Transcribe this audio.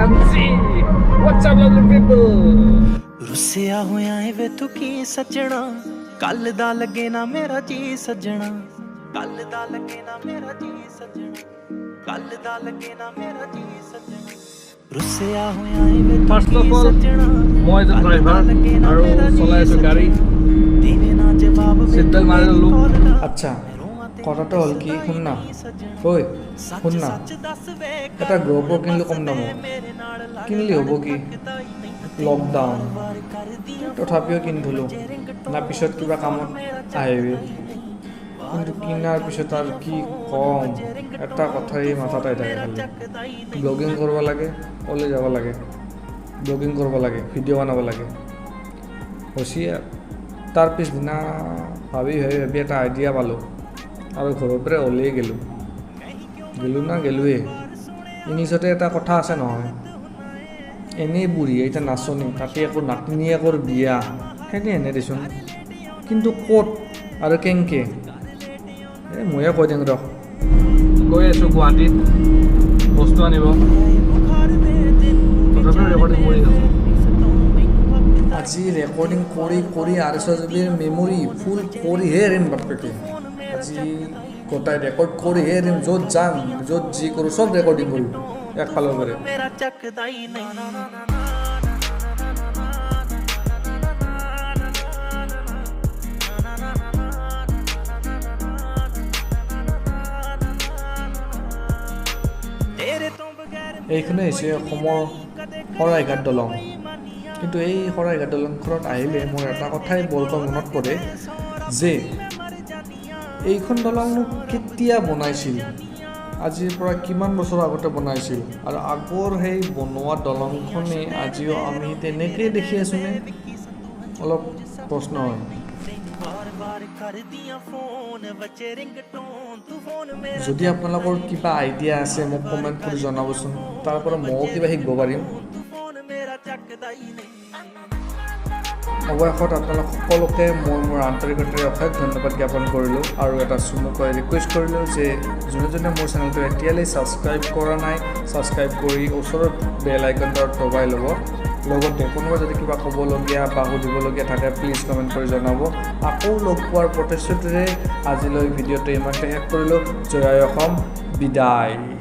MC. What's up, lovely people? Russia होया है वे तू की सजना कल दा लगे ना मेरा जी सजना कल दा लगे ना मेरा जी सजना कल दा लगे ना मेरा जी सजना रुसिया होया है वे तू First of की all, सजना মই এজন ড্ৰাইভাৰ আৰু চলাই আছো গাড়ী দিনে না জবাব সিটবেল্ট মাৰি ললো আচ্ছা কথাটো হ'ল কি শুন না ঐ শুন না এটা গ্ৰ'পৰ কিনিলোঁ কম দামত কিনিলি হ'ব কি লকডাউন তথাপিও কিনি থলোঁ না পিছত কিবা কামত আহিবি কিন্তু কিনাৰ পিছত আৰু কি কম এটা কথাই মাথাত আহি থাকে খালি ব্লগিং কৰিব লাগে ওলাই যাব লাগে ব্লগিং কৰিব লাগে ভিডিঅ' বনাব লাগে হৈছে তাৰ পিছদিনা ভাবি এটা আইডিয়া পালোঁ আৰু ঘৰৰ পৰা ওলাই গ'লোঁ না গেলোৱে ইংলিছতে এটা কথা আছে নহয় এনেই বুঢ়ী এতিয়া নাচনি তাতে আকৌ নাতিনীয়েকৰ বিয়া সেইনে এনে দেচোন কিন্তু ক'ত আৰু কেংকে ময়ে কৈ দিওঁ ৰহ গৈ আছোঁ গুৱাহাটীত বস্তু আনিব তথাপিও ৰেকৰ্ডিং কৰি আছোঁ আজি ৰেকৰ্ডিং কৰি RSSBৰ মেমৰি ফুল কৰিহে এৰিম বাপেকে আজি গোটাই ৰেকৰ্ড কৰিহে এৰিম য'ত যাম য'ত যি কৰোঁ চব ৰেকৰ্ডিং কৰিম একফালৰ পৰা मेरा चकदा ही नहीं এইখনে হৈছে অসমৰ শৰাইঘাট দলং কিন্তু এই শৰাইঘাট দলংখনত আহিলে মোৰ এটা কথাই বৰকৈ মনত পৰে যে এইখন দলংনো কেতিয়া বনাইছিল আজিৰ পৰা কিমান বছৰ আগতে বনাইছিল আৰু আগৰ সেই বনোৱা দলংখনে আজিও আমি তেনেকৈ দেখি আছোঁনে অলপ প্ৰশ্ন হয় যদি আপোনালোকৰ কিবা আইডিয়া আছে মোক কমেণ্ট কৰি জনাবচোন তাৰ পৰা ময়ো কিবা শিকিব পাৰিম অৱশেষত আপোনালোক সকলোকে মই মোৰ আন্তৰিকতাৰে অশেষ ধন্যবাদ জ্ঞাপন কৰিলোঁ আৰু এটা চমুকৈ ৰিকুৱেষ্ট কৰিলোঁ যে যোনে মোৰ চেনেলটো এতিয়ালৈ ছাবস্ক্ৰাইব কৰা নাই ছাবস্ক্ৰাইব কৰি ওচৰত বেল আইকনটো দবাই ল'ব লগতে কোনোবা যদি কিবা ক'বলগীয়া বা সুধিবলগীয়া থাকে প্লিজ কমেণ্ট কৰি জনাব আকৌ লগ পোৱাৰ প্ৰতিশ্ৰুতিৰে আজিলৈ ভিডিঅ'টো ইমানতে শেষ কৰিলোঁ জয় অসম বিদায়